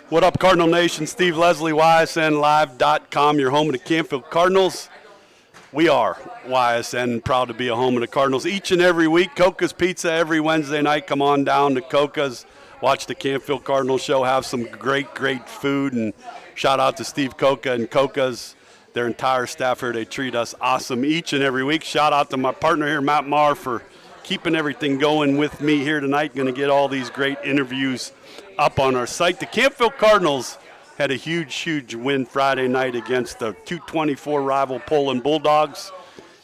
What up, Cardinal Nation? Steve Leslie, YSNLive.com, your home of the Canfield Cardinals. We are YSN, proud to be a home of the Cardinals each and every week. Coca's Pizza every Wednesday night. Come on down to Coca's. Watch the Canfield Cardinals show. Have some great, great food. And shout out to Steve Coca and Coca's, their entire staff here. They treat us awesome each and every week. Shout out to my partner here, Matt Maher, for keeping everything going with me here tonight. Going to get all these great interviews up on our site. The Canfield Cardinals had a huge, huge win Friday night against the 224 rival Poland Bulldogs,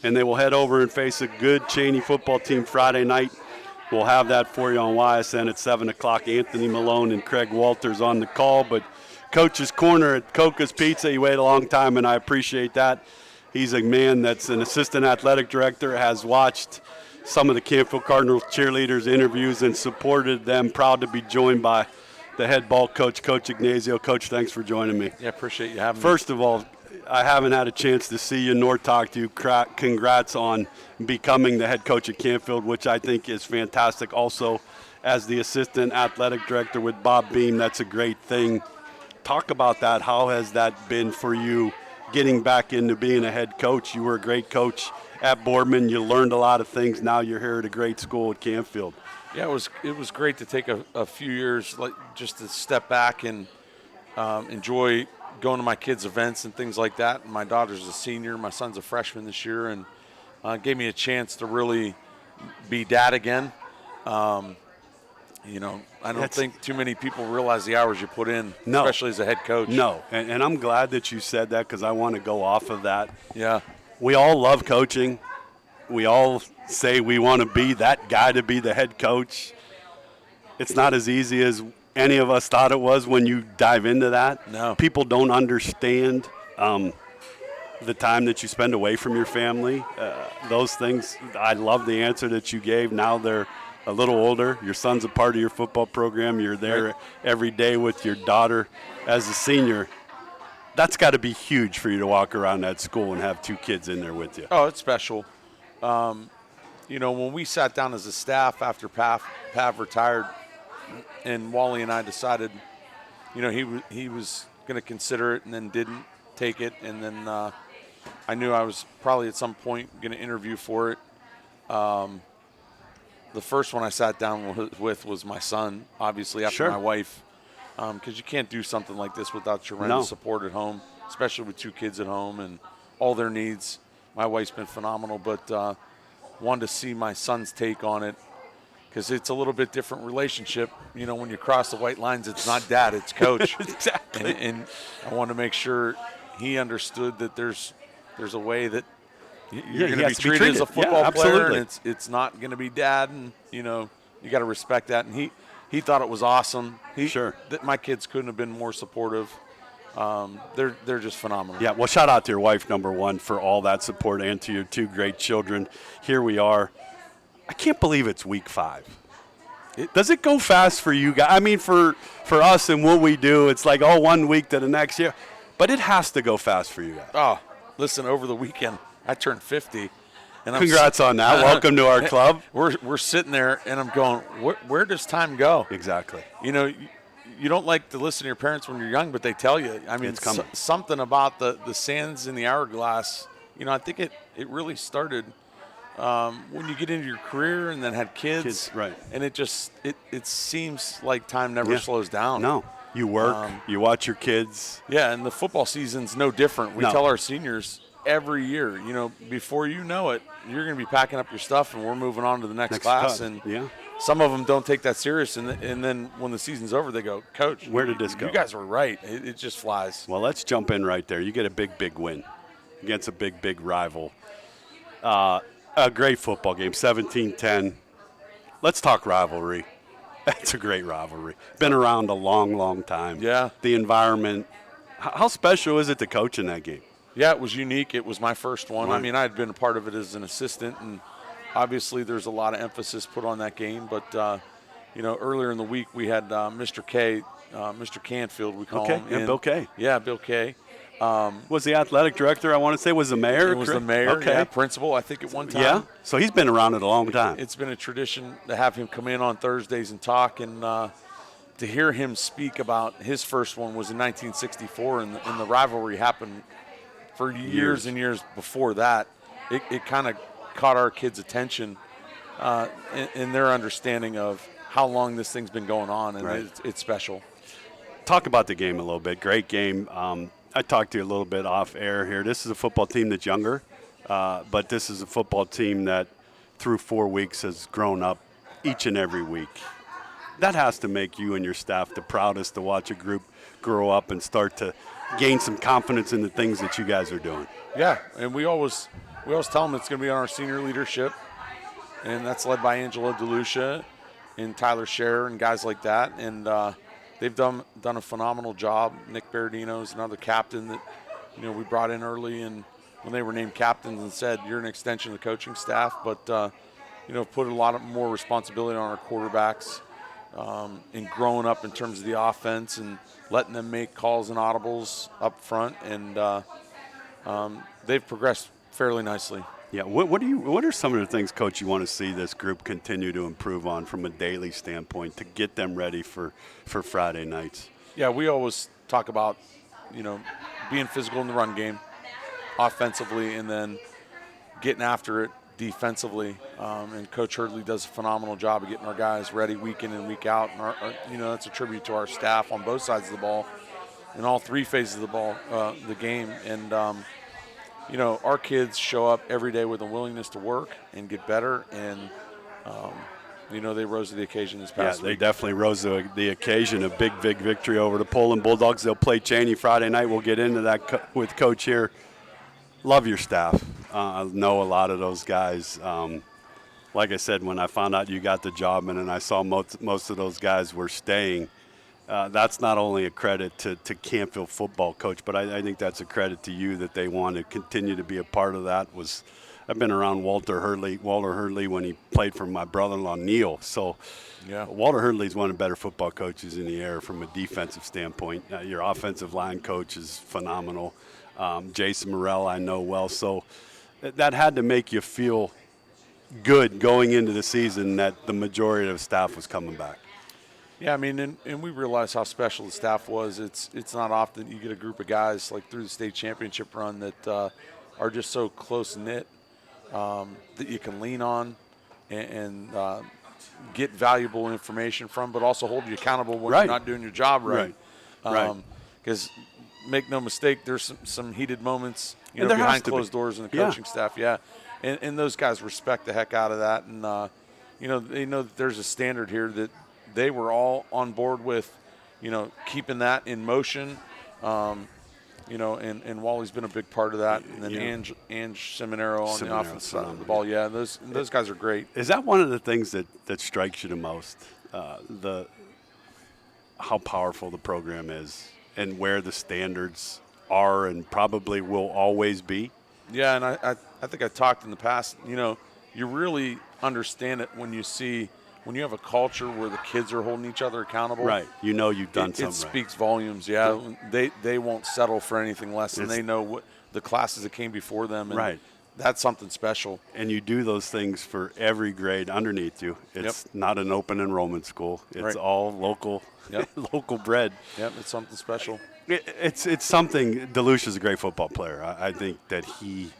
and they will head over and face a good Cheney football team Friday night. We'll have that for you on YSN at 7 o'clock. Anthony Malone and Craig Walters on the call, but Coach's Corner at Coca's Pizza, you wait a long time, and I appreciate that. He's a man that's an assistant athletic director, has watched some of the Canfield Cardinals cheerleaders interviews and supported them. Proud to be joined by the head ball coach, Coach Ignazio. Coach, thanks for joining me. Yeah, appreciate you having me. First of all, I haven't had a chance to see you nor talk to you. Congrats on becoming the head coach at Canfield, which I think is fantastic. Also, as the assistant athletic director with Bob Beam, that's a great thing. Talk about that. How has that been for you getting back into being a head coach? You were a great coach at Boardman. You learned a lot of things. Now you're here at a great school at Canfield. Yeah, it was great to take a few years, like just to step back and enjoy going to my kids' events and things like that. My daughter's a senior, my son's a freshman this year, and gave me a chance to really be dad again. I don't think too many people realize the hours you put in, especially as a head coach. No, and I'm glad that you said that because I want to go off of that. Yeah. We all love coaching. We all say we want to be that guy to be the head coach. It's not as easy as any of us thought it was when you dive into that. No. People don't understand the time that you spend away from your family. Those things, I love the answer that you gave. Now they're a little older. Your son's a part of your football program. You're there every day with your daughter as a senior. That's got to be huge for you to walk around that school and have two kids in there with you. Oh, it's special. When we sat down as a staff after Pav retired, and Wally and I decided, he was going to consider it and then didn't take it. And then I knew I was probably at some point going to interview for it. The first one I sat down with was my son, obviously, after my wife, because you can't do something like this without tremendous support at home, especially with two kids at home and all their needs. My wife's been phenomenal, but wanted to see my son's take on it because it's a little bit different relationship. When you cross the white lines, it's not dad, it's coach. Exactly. And I wanted to make sure he understood that there's a way that you're going to be treated as a football player, and it's not going to be dad, and you got to respect that. And he thought it was awesome. That my kids couldn't have been more supportive. They're just phenomenal. Yeah, well, shout out to your wife, number one, for all that support, and to your two great children. Here we are. I can't believe it's week 5. Does it go fast for you guys? I mean, for us and what we do, it's like, 1 week to the next year. But it has to go fast for you guys. Oh, listen, over the weekend, I turned 50. And congrats on that. Welcome to our club. We're sitting there, and I'm going, where does time go? Exactly. You don't like to listen to your parents when you're young, but they tell you. I mean, it's something about the sands in the hourglass. I think it really started when you get into your career and then had kids. Right. And it seems like time never slows down. No. You work, you watch your kids. Yeah, and the football season's no different. We tell our seniors every year, before you know it, you're going to be packing up your stuff and we're moving on to the next class. And some of them don't take that serious, and then when the season's over, they go, Coach, where did this go? You guys were right. It just flies. Well, let's jump in right there. You get a big, big win against a big, big rival. A great football game, 17-10. Let's talk rivalry. That's a great rivalry. Been around a long, long time. Yeah. The environment. How special is it to coach in that game? Yeah, it was unique. It was my first one. Right. I mean, I had been a part of it as an assistant, and obviously there's a lot of emphasis put on that game. But, earlier in the week we had Mr. K, Mr. Canfield, we call him. Yeah, Bill K. Yeah, Bill K. Was the athletic director, I want to say, was the mayor? It was the mayor, principal, I think, at one time. Yeah, so he's been around it a long time. It's been a tradition to have him come in on Thursdays and talk, and, to hear him speak about his first one was in 1964, and the rivalry happened for years and years before that. It kind of caught our kids' attention in their understanding of how long this thing's been going on, and it's special. Talk about the game a little bit. Great game. I talked to you a little bit off air here. This is a football team that's younger, but this is a football team that through 4 weeks has grown up each and every week. That has to make you and your staff the proudest to watch a group grow up and start to gain some confidence in the things that you guys are doing. Yeah, and we always tell them it's going to be on our senior leadership, and that's led by Angelo DeLucia and Tyler Scher and guys like that. And they've done a phenomenal job. Nick Berardino is another captain that we brought in early, and when they were named captains and said you're an extension of the coaching staff, but put a lot more responsibility on our quarterbacks in growing up in terms of the offense and letting them make calls and audibles up front, and they've progressed fairly nicely. Yeah, what are some of the things, Coach, you want to see this group continue to improve on from a daily standpoint to get them ready for Friday nights? Yeah, we always talk about, being physical in the run game, offensively, and then getting after it defensively. And Coach Hurdley does a phenomenal job of getting our guys ready week in and week out. And that's a tribute to our staff on both sides of the ball, in all three phases of the ball, the game. And our kids show up every day with a willingness to work and get better, and they rose to the occasion this past week. Yeah, they definitely rose to the occasion. A big victory over the Poland Bulldogs. They'll play Cheney Friday night. We'll get into that with Coach here. Love your staff. I know a lot of those guys. Like I said, when I found out you got the job and I saw most of those guys were staying, that's not only a credit to Canfield football, Coach, but I think that's a credit to you that they want to continue to be a part of that. I've been around Walter Hurdley when he played for my brother-in-law Neil. So Walter Hurdley's one of the better football coaches in the air from a defensive standpoint. Your offensive line coach is phenomenal. Jason Morrell I know well. So that had to make you feel good going into the season that the majority of the staff was coming back. Yeah, I mean, and we realized how special the staff was. It's not often you get a group of guys like through the state championship run that are just so close-knit that you can lean on and get valuable information from, but also hold you accountable when you're not doing your job right. Because make no mistake, there's some heated moments behind closed doors in the coaching staff. Yeah, and those guys respect the heck out of that, and they know that there's a standard here that they were all on board with, keeping that in motion. And Wally's been a big part of that. And then Ange Seminaro on the offensive side of the ball. Yeah, those guys are great. Is that one of the things that strikes you the most, how powerful the program is and where the standards are and probably will always be? Yeah, and I think I talked in the past, you really understand it when you have a culture where the kids are holding each other accountable. Right. You've done something. It speaks volumes, yeah. They won't settle for anything less, and they know what the classes that came before them. And that's something special. And you do those things for every grade underneath you. It's not an open enrollment school. It's all local, local bred. Yep, it's something special. It's something. DeLucia's a great football player. I think that he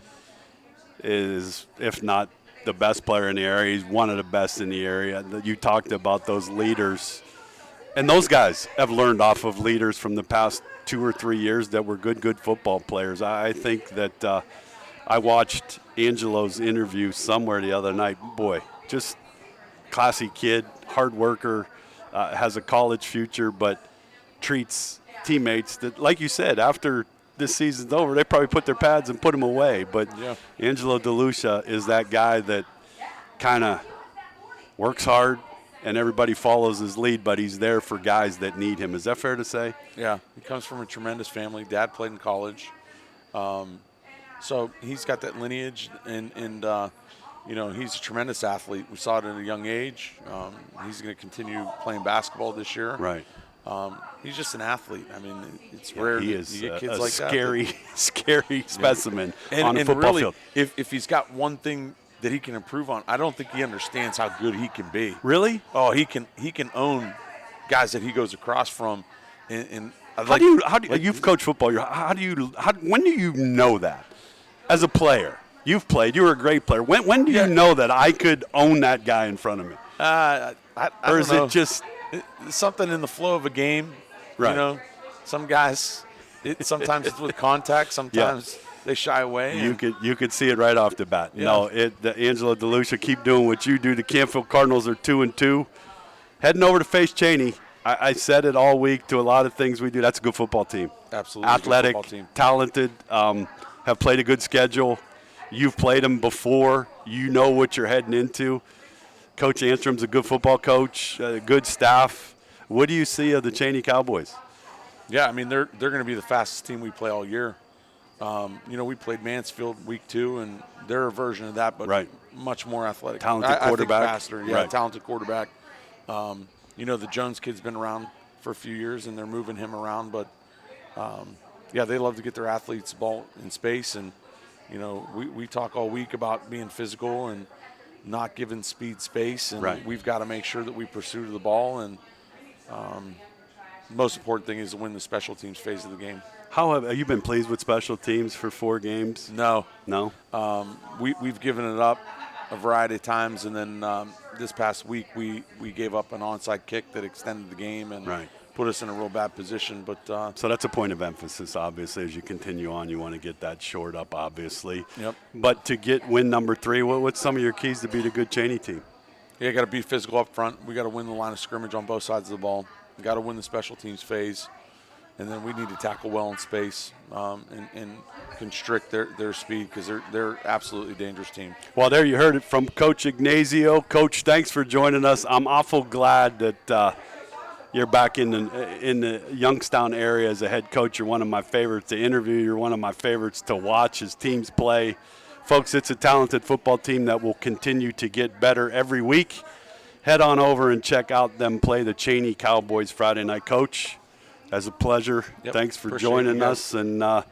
is, if not the best player in the area, he's one of the best in the area. You talked about those leaders, and those guys have learned off of leaders from the past 2 or 3 years that were good football players. I think that I watched Angelo's interview somewhere the other night. Boy, just classy kid, hard worker, has a college future, but treats teammates that, like you said, after this season's over, they probably put their pads and put them away. But Angelo DeLucia is that guy that kind of works hard and everybody follows his lead, but he's there for guys that need him. Is that fair to say? Yeah, he comes from a tremendous family. Dad played in college. So he's got that lineage, and he's a tremendous athlete. We saw it at a young age. He's going to continue playing basketball this year. Right. He's just an athlete. I mean, it's rare he to is get kids a like scary specimen on a football really, field. If he's got one thing that he can improve on, I don't think he understands how good he can be. Really? Oh, he can own guys that he goes across from. And you've coached football? When do you know that as a player? You've played. You were a great player. When do you know that I could own that guy in front of me? I or is don't know. it just something in the flow of a game? Right. You know, some guys. Sometimes it's with contact. Sometimes they shy away. You could see it right off the bat. Yeah. No, Angelo DeLucia, keep doing what you do. The Canfield Cardinals are 2-2, heading over to face Cheney. I said it all week to a lot of things we do. That's a good football team. Absolutely, athletic, good football team. Talented. Have played a good schedule. You've played them before. You know what you're heading into. Coach Anstrom's a good football coach. Good staff. What do you see of the Cheney Cowboys? Yeah, I mean they're going to be the fastest team we play all year. We played Mansfield week 2, and they're a version of that, but much more athletic. Talented quarterback. I think faster, yeah, talented quarterback. The Jones kid's been around for a few years, and they're moving him around, but they love to get their athletes ball in space, and we talk all week about being physical and not giving speed space, and we've got to make sure that we pursue the ball, and the most important thing is to win the special teams phase of the game. How have you been pleased with special teams for 4 games? No. We've given it up a variety of times, and then this past week we gave up an onside kick that extended the game and put us in a real bad position. But so that's a point of emphasis, obviously, as you continue on. You want to get that shored up, obviously. Yep. But to get win number 3, what's some of your keys to beat a good Cheney team? Yeah, got to be physical up front. We got to win the line of scrimmage on both sides of the ball. We got to win the special teams phase. And then we need to tackle well in space and constrict their speed because they're absolutely dangerous team. Well, there you heard it from Coach Ignazio. Coach, thanks for joining us. I'm awful glad that you're back in the Youngstown area as a head coach. You're one of my favorites to interview. You're one of my favorites to watch as teams play. Folks, it's a talented football team that will continue to get better every week. Head on over and check out them play the Cheney Cowboys Friday night. Coach, as a pleasure. Yep. Thanks for Appreciate joining you us and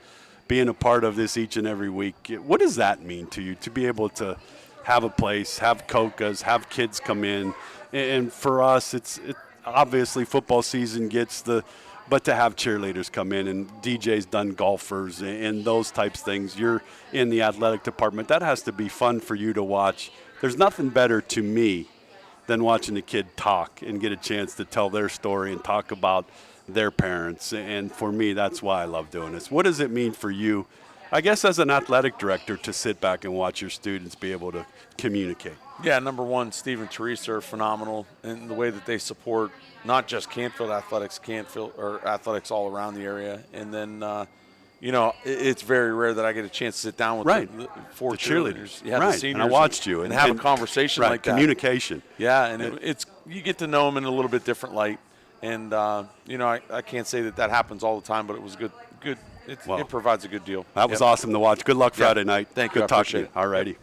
being a part of this each and every week. What does that mean to you, to be able to have a place, have Cokas, have kids come in? And for us, it's obviously football season but to have cheerleaders come in and DJ's done golfers and those types of things. You're in the athletic department. That has to be fun for you to watch. There's nothing better to me than watching a kid talk and get a chance to tell their story and talk about their parents, and for me, that's why I love doing this. What does it mean for you, I guess, as an athletic director, to sit back and watch your students be able to communicate? Yeah, number one, Steve and Teresa are phenomenal in the way that they support not just Canfield athletics, or athletics all around the area. And then, it's very rare that I get a chance to sit down with the 4 cheerleaders. Yeah, the seniors, and I watched you and have a conversation like that. Communication. Yeah, and you get to know them in a little bit different light. And, I can't say that happens all the time, but it was good. It provides a good deal. That was awesome to watch. Good luck Friday night. Thank you. Good talking to you. All righty.